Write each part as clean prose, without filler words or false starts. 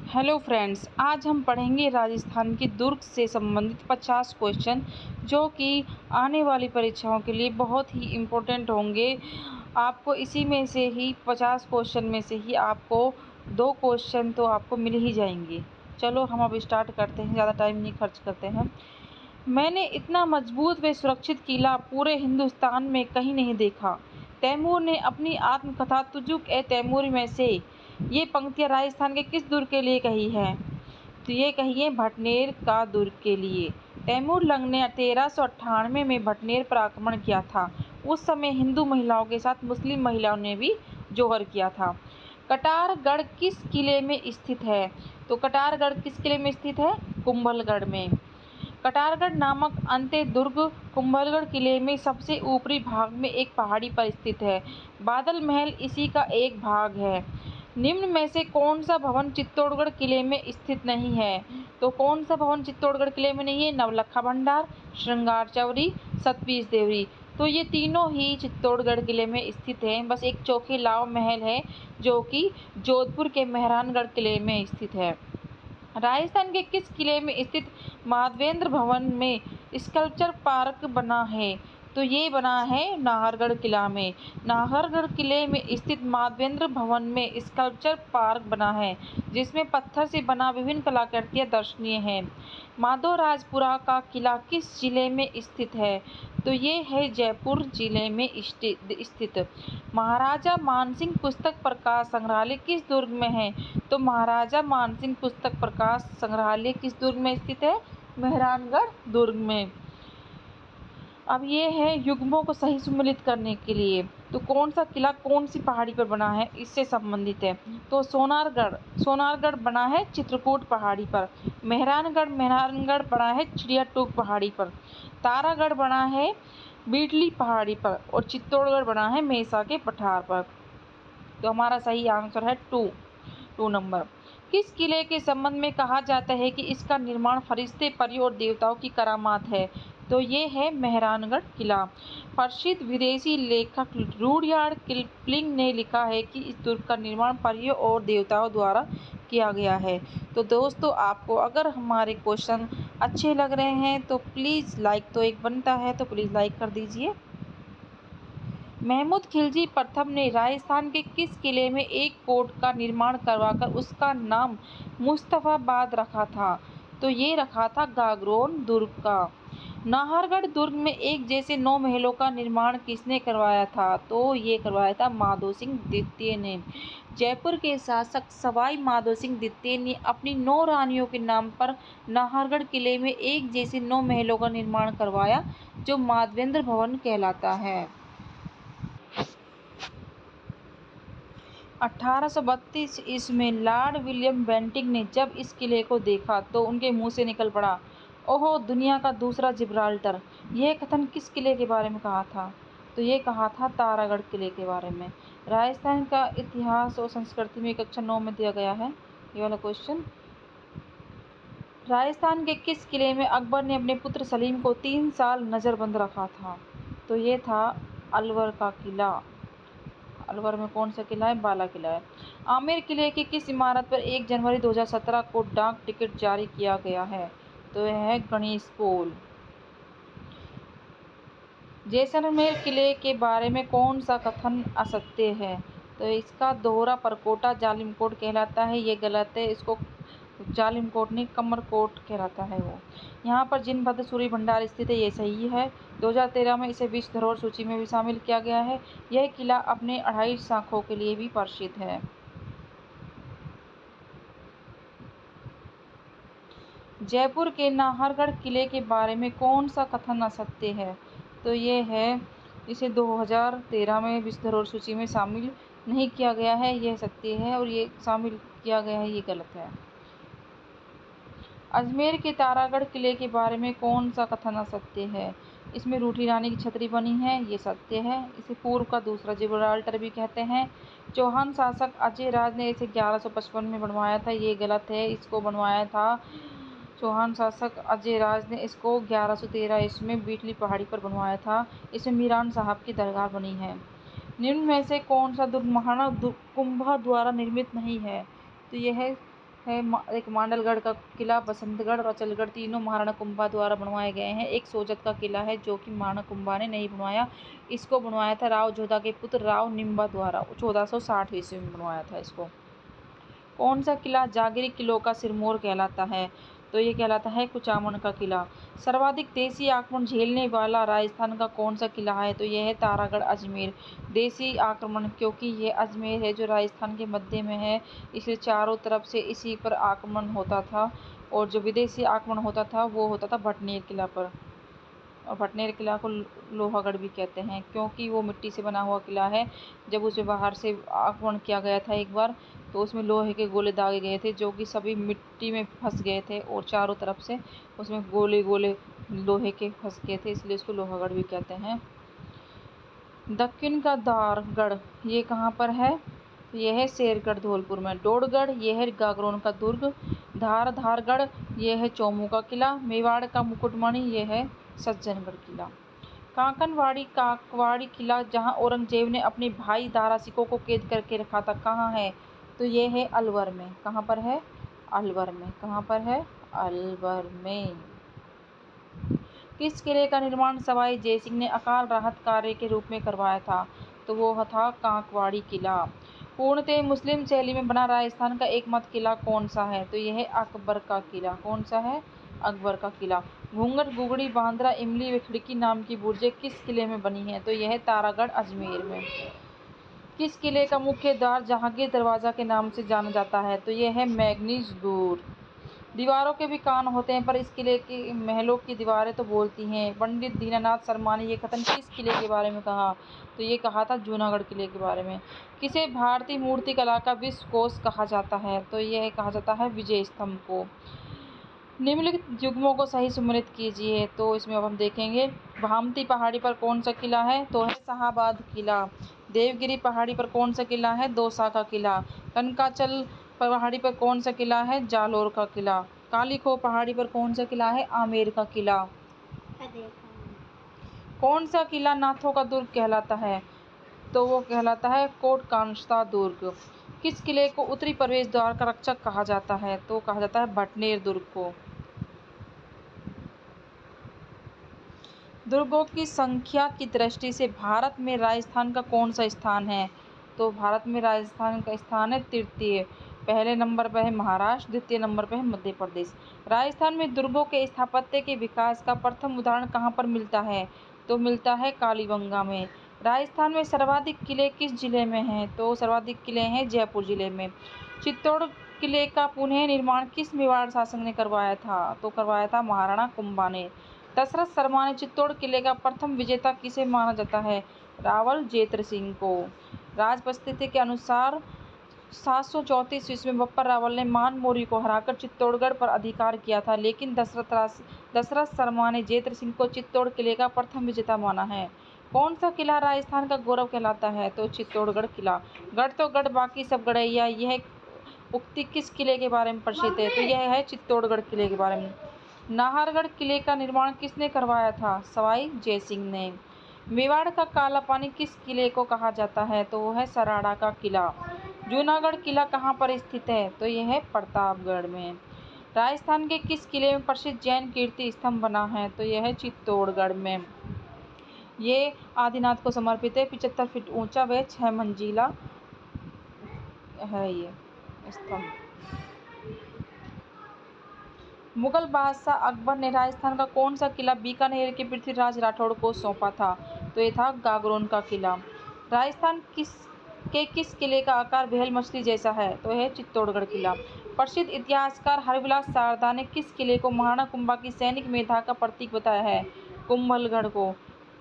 Hello friends, आज हम पढ़ेंगे राजस्थान के दुर्ग से संबंधित 50 क्वेश्चन जो कि आने वाली परीक्षाओं के लिए बहुत ही इम्पोर्टेंट होंगे। आपको इसी में से ही 50 क्वेश्चन में से ही आपको 2 क्वेश्चन तो आपको मिल ही जाएंगे। चलो हम अब स्टार्ट करते हैं, ज़्यादा टाइम नहीं खर्च करते हैं। मैंने इतना मजबूत व सुरक्षित किला पूरे हिंदुस्तान में कहीं नहीं देखा। तैमूर ने अपनी आत्मकथा तुजुक ए तैमूरी में से ये पंक्तियाँ राजस्थान के किस दुर्ग के लिए कही है? तो ये कही है भटनेर का दुर्ग के लिए। तैमूर लंग ने 1398 में भटनेर पर आक्रमण किया था। उस समय हिंदू महिलाओं के साथ मुस्लिम महिलाओं ने भी जोहर किया था। कटारगढ़ किस किले में स्थित है? तो कटारगढ़ किस किले में स्थित है? कुंभलगढ़ में। कटारगढ़ नामक अंत्य दुर्ग कुंभलगढ़ किले में सबसे ऊपरी भाग में एक पहाड़ी पर स्थित है। बादल महल इसी का एक भाग है। निम्न में से कौन सा भवन चित्तौड़गढ़ किले में स्थित नहीं है? तो कौन सा भवन चित्तौड़गढ़ किले में नहीं है? नवलखा भंडार, श्रृंगार चौरी, सतपीस देवरी। तो ये तीनों ही चित्तौड़गढ़ किले में स्थित हैं। बस एक चौकी लाव महल है जो कि जोधपुर के मेहरानगढ़ किले में स्थित है। राजस्थान के किस किले में स्थित माधवेंद्र भवन में स्कल्पचर पार्क बना है? तो ये बना है नाहरगढ़ किला में। नाहरगढ़ किले में स्थित माधवेंद्र भवन में स्कल्पचर पार्क बना है जिसमें पत्थर से बना विभिन्न कलाकृतियां दर्शनीय हैं। माधोराजपुरा का किला किस जिले में स्थित है? तो ये है जयपुर जिले में स्थित। महाराजा मानसिंह पुस्तक प्रकाश संग्रहालय किस दुर्ग में है? तो महाराजा मानसिंह पुस्तक प्रकाश संग्रहालय किस दुर्ग में स्थित है? मेहरानगढ़ दुर्ग में। अब ये है युग्मों को सही सम्मिलित करने के लिए। तो कौन सा किला कौन सी पहाड़ी पर बना है, इससे संबंधित है। तो सोनारगढ़ बना है चित्रकूट पहाड़ी पर। मेहरानगढ़ बना है चिड़ियाटूक पहाड़ी पर। तारागढ़ बना है बीटली पहाड़ी पर और चित्तौड़गढ़ बना है मेसा के पठार पर। तो हमारा सही आंसर है 2 नंबर। किस किले के संबंध में कहा जाता है कि इसका निर्माण फरिश्ते, परियों और देवताओं की करामात है? तो ये है मेहरानगढ़ किला। प्रसिद्ध विदेशी लेखक रुडयार्ड किपलिंग ने लिखा है कि इस दुर्ग का निर्माण परियों और देवताओं द्वारा किया गया है। तो दोस्तों, आपको अगर हमारे क्वेश्चन अच्छे लग रहे हैं तो प्लीज़ लाइक तो एक बनता है, तो प्लीज़ लाइक कर दीजिए। महमूद खिलजी प्रथम ने राजस्थान के किस किले में एक कोट का निर्माण करवाकर उसका नाम मुस्तफाबाद रखा था? तो ये रखा था गागरोन दुर्ग का। नाहरगढ़ दुर्ग में एक जैसे 9 महलों का निर्माण किसने करवाया था? तो ये करवाया था माधो सिंह द्वितीय ने। जयपुर के शासक सवाई माधो सिंह द्वितीय ने अपनी 9 रानियों के नाम पर नाहरगढ़ किले में एक जैसे 9 महलों का निर्माण करवाया जो माधवेंद्र भवन कहलाता है। 1832 ईस्वी में लॉर्ड विलियम बेंटिंक ने जब इस किले को देखा तो उनके मुंह से निकल पड़ा, ओहो दुनिया का दूसरा जिब्राल्टर। यह कथन किस किले के बारे में कहा था? तो ये कहा था तारागढ़ किले के बारे में। राजस्थान का इतिहास और संस्कृति में कक्षा 9 में दिया गया है ये वाला क्वेश्चन। राजस्थान के किस किले में अकबर ने अपने पुत्र सलीम को 3 साल नज़रबंद रखा था? तो ये था अलवर का किला। अलवर में कौन सा किला है? बाला किला है। आमेर किले की किस इमारत पर 1 जनवरी 2017 को डाक टिकट जारी किया गया है? तो यह है गणेश पोल। जैसलमेर किले के बारे में कौन सा कथन असत्य है? तो इसका दोहरा परकोटा जालिमकोट कहलाता है, ये गलत है। इसको जालिमकोट नहीं कमरकोट कहलाता है वो। यहाँ पर जिनभद्र सूर्य भंडार स्थित है, ये सही है। 2013 में इसे विश्व धरोहर सूची में भी शामिल किया गया है। यह किला अपने 2.5 शाखों के लिए भी प्रसिद्ध है। जयपुर के नाहरगढ़ किले के बारे में कौन सा कथन असत्य है? तो ये है इसे 2013 में विश्व धरोहर सूची में शामिल नहीं किया गया है, यह सत्य है। और ये शामिल किया गया है, ये गलत है। अजमेर के तारागढ़ किले के बारे में कौन सा कथन असत्य है? इसमें रूठी रानी की छतरी बनी है, ये सत्य है। इसे पूर्व का दूसरा जिब्राल्टर भी कहते हैं। चौहान शासक अजय राज ने इसे 1155 में बनवाया था, ये गलत है। इसको बनवाया था चौहान शासक अजय राज ने इसको 1113 ईस्वी में बीटली पहाड़ी पर बनवाया था। इसमें मीरान साहब की दरगाह बनी है। निम्न में से कौन सा दुर्ग महाराणा कुंभा द्वारा निर्मित नहीं है? तो यह है है एक मांडलगढ़ का किला, बसंतगढ़ और अचलगढ़, तीनों महाराणा कुंभा द्वारा बनवाए गए हैं। एक सोजत का किला है जो कि महाराणा कुंभा ने नहीं बनवाया, इसको बनवाया था राव जोधा के पुत्र राव निम्बा द्वारा, 1460 ईस्वी में बनवाया था इसको। कौन सा किला जागीरी किलों का सिरमौर कहलाता है? तो ये कहलाता है कुचामन का किला। सर्वाधिक देसी आक्रमण झेलने वाला राजस्थान का कौन सा किला है? तो यह है तारागढ़ अजमेर। देसी आक्रमण, क्योंकि ये अजमेर है जो राजस्थान के मध्य में है, इसलिए चारों तरफ से इसी पर आक्रमण होता था। और जो विदेशी आक्रमण होता था वो होता था भटनेर किला पर। और भटनेर किला को लोहागढ़ भी कहते हैं, क्योंकि वो मिट्टी से बना हुआ किला है। जब उसे बाहर से आक्रमण किया गया था एक बार, तो उसमें लोहे के गोले दागे गए थे जो कि सभी मिट्टी में फंस गए थे, और चारों तरफ से उसमें गोले गोले लोहे के फंस गए थे, इसलिए उसको लोहागढ़ भी कहते हैं। दक्कन का दारगढ़ ये कहाँ पर है? तो यह है शेरगढ़ धौलपुर में। डोरगढ़ ये है गागरोन का दुर्ग। धारगढ़ ये है चौमू का किला। मेवाड़ का मुकुटमणि ये है सज्जनगढ़ किला। काकवाड़ी किला जहां औरंगजेब ने अपने भाई दारा सिकों को कैद करके रखा था, कहाँ है? तो ये है अलवर में। कहाँ पर है? अलवर में। कहाँ पर है? अलवर में। किस किले का निर्माण सवाई जयसिंह ने अकाल राहत कार्य के रूप में करवाया था? तो वो था कांकवाड़ी किला। पूर्णतः मुस्लिम शैली में बना राजस्थान का एकमात्र किला कौन सा है? तो यह है अकबर का किला। कौन सा है? अकबर का किला। घूंघट, गुगड़ी, बांद्रा, इमली व खिड़की नाम की बुर्जें किस किले में बनी है? तो यह है तारागढ़ अजमेर में। किस किले का मुख्य द्वार जहांगीर दरवाजा के नाम से जाना जाता है? तो यह है मैग्नीज दूर। दीवारों के भी कान होते हैं, पर इस किले की महलों की दीवारें तो बोलती हैं। पंडित दीनानाथ शर्मा ने ये कथन किस किले के बारे में कहा? तो ये कहा था जूनागढ़ किले के बारे में। किसे भारतीय मूर्ति कला का विश्व कोश कहा जाता है? तो यह कहा जाता है विजय स्तंभ को। निम्नलिखित युग्मों को सही सम्मिलित कीजिए। तो इसमें अब हम देखेंगे, भामती पहाड़ी पर कौन सा किला है? तो है शाहाबाद किला। देवगिरी पहाड़ी पर कौन सा किला है? दौसा का किला। कनकाचल पहाड़ी पर कौन सा किला है? जालोर का किला। कालीखो पहाड़ी पर कौन सा किला है? आमेर का किला। कौन सा किला नाथों का दुर्ग कहलाता है? तो वो कहलाता है कोट कांस्ता दुर्ग। किस किले को उत्तरी प्रवेश द्वार का रक्षक कहा जाता है? तो कहा जाता है भटनेर दुर्ग को। दुर्गों की संख्या की दृष्टि से भारत में राजस्थान का कौन सा स्थान है? तो भारत में राजस्थान का स्थान है तृतीय। पहले नंबर पर है महाराष्ट्र, द्वितीय नंबर पर है मध्य प्रदेश। राजस्थान में दुर्गों के स्थापत्य के विकास का प्रथम उदाहरण कहाँ पर मिलता है? तो मिलता है कालीबंगा में। राजस्थान में सर्वाधिक किले किस जिले में हैं? तो सर्वाधिक किले हैं जयपुर जिले में। चित्तौड़ किले का पुनः निर्माण किस मेवाड़ शासक ने करवाया था? तो करवाया था महाराणा कुंभा ने। दशरथ शर्मा ने चित्तौड़ किले का प्रथम विजेता किसे माना जाता है? रावल जेत्र सिंह को। राजपरिस्थिति के अनुसार 734 ईस्वी में बप्पर रावल ने मान मौर्य को हराकर चित्तौड़गढ़ पर अधिकार किया था, लेकिन दशरथ शर्मा ने जेत्र सिंह को चित्तौड़ किले का प्रथम विजेता माना है। कौन सा किला राजस्थान का गौरव कहलाता है? तो चित्तौड़गढ़ किला। गढ़ तो गढ़ बाकी सब गढ़ैया, यह उक्ति किस किले के बारे में प्रसिद्ध है? तो यह है चित्तौड़गढ़ किले के बारे में। नाहरगढ़ किले का निर्माण किसने करवाया था? सवाई जयसिंह ने। मेवाड़ का काला पानी किस किले को कहा जाता है? तो वो है सराड़ा का किला। जूनागढ़ किला कहाँ पर स्थित है? तो यह है प्रतापगढ़ में। राजस्थान के किस किले में प्रसिद्ध जैन कीर्ति स्तंभ बना है? तो यह है चित्तौड़गढ़ में। ये आदिनाथ को समर्पित है, 75 फीट ऊंचा व 6 मंजिला है ये स्तंभ। मुगल बादशाह अकबर ने राजस्थान का कौन सा किला बीकानेर के पृथ्वीराज राठौड़ को सौंपा था? तो ये था गागरोन का किला। राजस्थान किस किले का आकार व्हेल मछली जैसा है? तो है चित्तौड़गढ़ किला। प्रसिद्ध इतिहासकार हरविलास शारदा ने किस किले को महाराणा कुंभा की सैनिक मेधा का प्रतीक बताया है? कुंभलगढ़ को।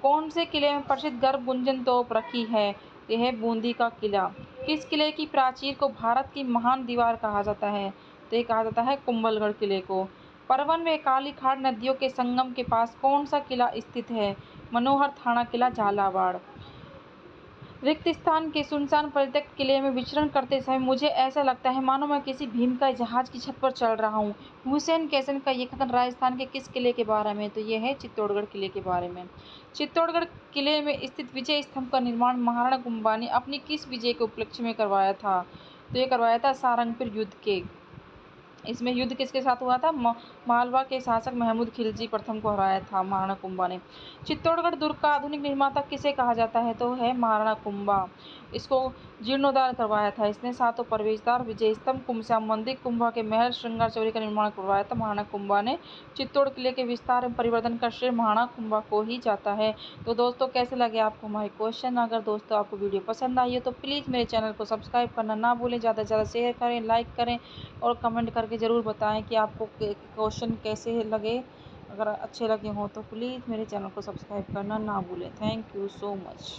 कौन से किले में प्रसिद्ध गर्भ गुंजन तोप रखी है? यह है बूंदी का किला। किस किले की प्राचीर को भारत की महान दीवार कहा जाता है? तो ये कहा जाता है कुंभलगढ़ किले को। परवन व काली खाड़ नदियों के संगम के पास कौन सा किला स्थित है? मनोहर थाना किला झालावाड़। रिक्त स्थान के सुनसान परित्यक्त किले में विचरण करते समय मुझे ऐसा लगता है मानो मैं किसी भीमकाय जहाज की छत पर चल रहा हूँ। हुसैन कैसन का ये कथन राजस्थान के किस किले के बारे में? तो ये है चित्तौड़गढ़ किले के बारे में। चित्तौड़गढ़ किले में स्थित विजय स्तंभ का निर्माण महाराणा कुंभा ने अपनी किस विजय के उपलक्ष्य में करवाया था? तो ये करवाया था सारंगपुर युद्ध के। इसमें युद्ध किसके साथ हुआ था? मालवा के शासक महमूद खिलजी प्रथम को हराया था महाराणा कुंभा ने। चित्तौड़गढ़ दुर्ग का आधुनिक निर्माता किसे कहा जाता है? तो है महाराणा कुंभा। इसको जीर्णोद्धार करवाया था इसने। सातों प्रवेशद्वार, विजय स्तंभ, कुंभश्याम मंदिर, कुंभा के महल, श्रृंगार चौरी का निर्माण करवाया था महाराणा कुंभा ने। चित्तौड़ किले के विस्तार एवं परिवर्धन का श्रेय महाराणा कुंभा को ही जाता है। तो दोस्तों कैसे लगे आपको हमारे क्वेश्चन? अगर दोस्तों आपको वीडियो पसंद आई हो तो प्लीज़ मेरे चैनल को सब्सक्राइब करना ना भूलें। ज़्यादा से ज़्यादा शेयर करें, लाइक करें और कमेंट करके ज़रूर बताएं कि आपको क्वेश्चन कैसे लगे। अगर अच्छे लगे हों तो प्लीज़ मेरे चैनल को सब्सक्राइब करना ना भूलें। Thank you so much.